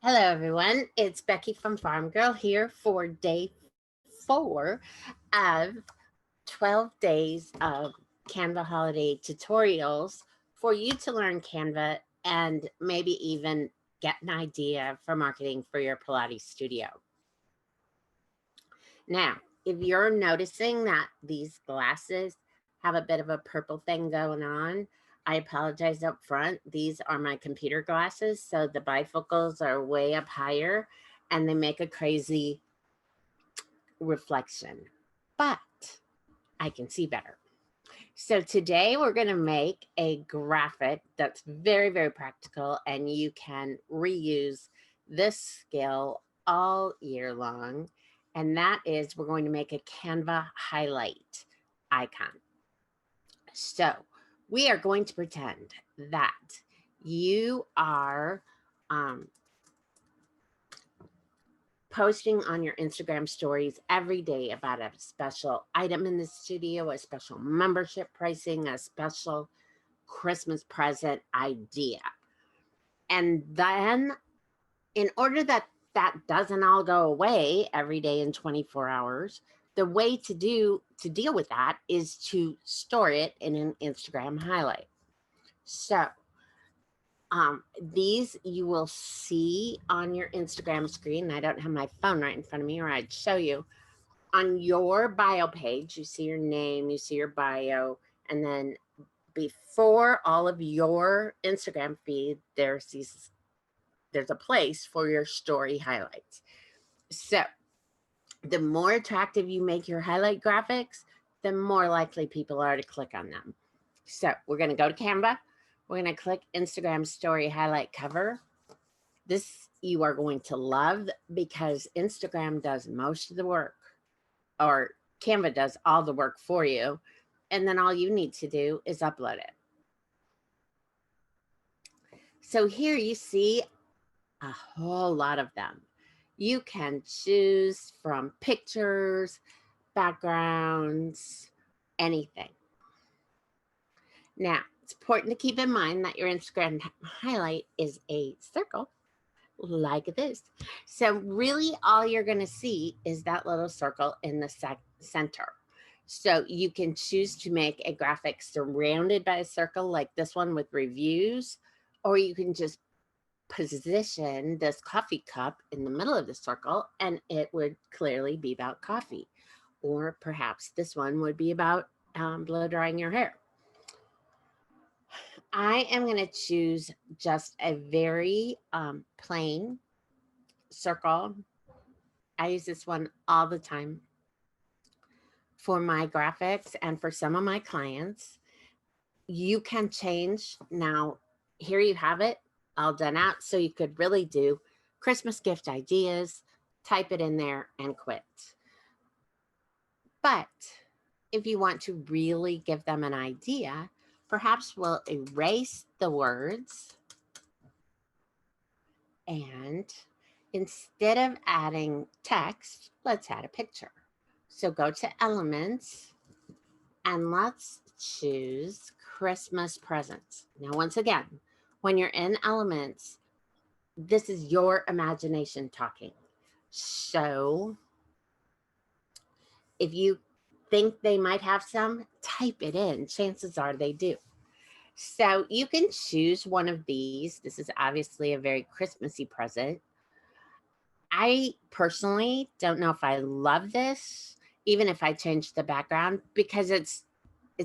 Hello, everyone. It's Becky from Farm Girl here for day 4 of 12 days of Canva holiday tutorials for you to learn Canva and maybe even get an idea for marketing for your Pilates studio. Now, if you're noticing that these glasses have a bit of a purple thing going on, I apologize up front. These are my computer glasses, so the bifocals are way up higher and they make a crazy reflection, but I can see better. So today we're going to make a graphic that's very, very practical, and you can reuse this skill all year long. And that is, we're going to make a Canva highlight icon. So we are going to pretend that you are posting on your Instagram stories every day about a special item in the studio, a special membership pricing, a special Christmas present idea. And then in order that that doesn't all go away every day in 24 hours, the way to deal with that is to store it in an Instagram highlight. So these you will see on your Instagram screen. I don't have my phone right in front of me, or I'd show you. On your bio page, you see your name, you see your bio, and then before all of your Instagram feed, there's a place for your story highlights. So the more attractive you make your highlight graphics, the more likely people are to click on them. So we're going to go to Canva. We're going to click Instagram story highlight cover. This you are going to love because Instagram does most of the work, or Canva does all the work for you. And then all you need to do is upload it. So here you see a whole lot of them. You can choose from pictures, backgrounds, anything. Now, it's important to keep in mind that your Instagram highlight is a circle like this. So really all you're going to see is that little circle in the center. So you can choose to make a graphic surrounded by a circle like this one with reviews, or you can just position this coffee cup in the middle of the circle and it would clearly be about coffee. Or perhaps this one would be about blow drying your hair. I am going to choose just a very plain circle. I use this one all the time for my graphics and for some of my clients. You can change. Now, here you have it all done out. So you could really do Christmas gift ideas, type it in there and quit. But if you want to really give them an idea, perhaps we'll erase the words, and instead of adding text, let's add a picture. So go to Elements and let's choose Christmas presents. Now, once again, when you're in Elements, this is your imagination talking. So if you think they might have some, type it in. Chances are they do. So you can choose one of these. This is obviously a very Christmassy present. I personally don't know if I love this, even if I change the background, because it's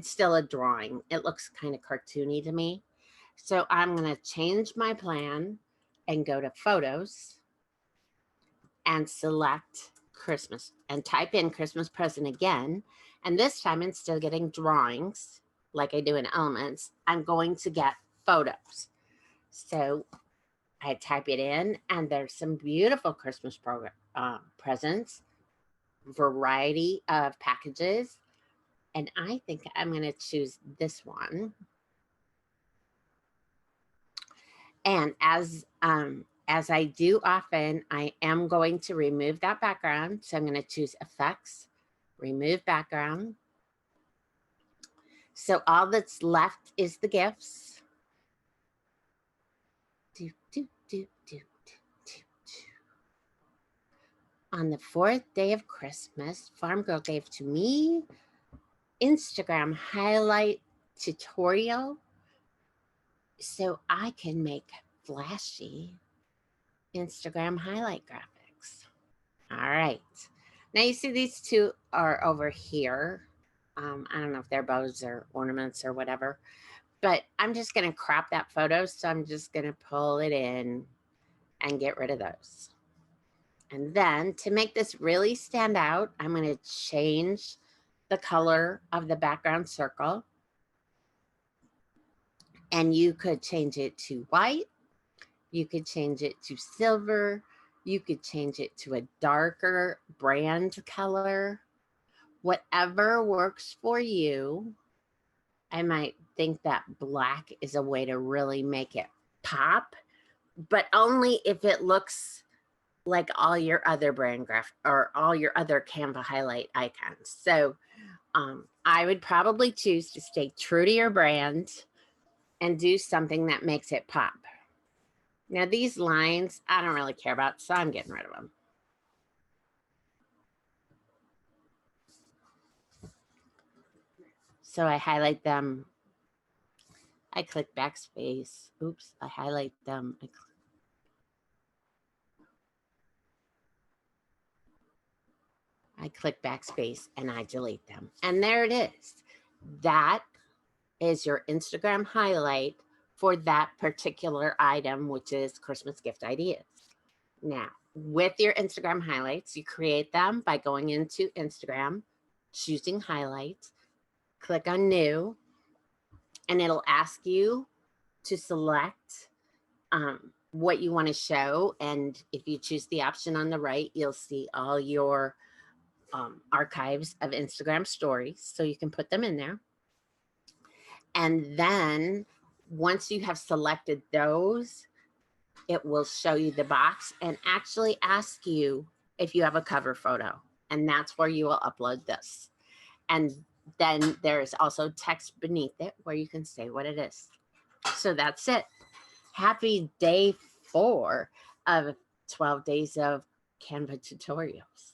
still a drawing. It looks kind of cartoony to me. So I'm going to change my plan and go to Photos and select Christmas and type in Christmas present again. And this time, instead of getting drawings like I do in Elements, I'm going to get photos. So I type it in and there's some beautiful Christmas presents, variety of packages. And I think I'm going to choose this one. And as I do often, I am going to remove that background. So I'm going to choose Effects, Remove Background. So all that's left is the gifts. On the 4th day of Christmas, Farm Girl gave to me Instagram highlight tutorial so I can make flashy Instagram highlight graphics. All right. Now you see these two are over here. I don't know if they're bows or ornaments or whatever, but I'm just going to crop that photo. So I'm just going to pull it in and get rid of those. And then to make this really stand out, I'm going to change the color of the background circle. And you could change it to white. You could change it to silver. You could change it to a darker brand color. Whatever works for you. I might think that black is a way to really make it pop, but only if it looks like all your other brand graph or all your other Canva highlight icons. So I would probably choose to stay true to your brand and do something that makes it pop. Now these lines, I don't really care about, so I'm getting rid of them. So I highlight them. I click backspace. Oops, I highlight them. I click backspace and I delete them. And there it is. That is your Instagram highlight for that particular item, which is Christmas gift ideas. Now, with your Instagram highlights, you create them by going into Instagram, choosing highlights, click on new, and it'll ask you to select what you want to show. And if you choose the option on the right, you'll see all your archives of Instagram stories. So you can put them in there. And then once you have selected those, it will show you the box and actually ask you if you have a cover photo. And that's where you will upload this. And then there's also text beneath it where you can say what it is. So that's it. Happy day 4 of 12 days of Canva tutorials.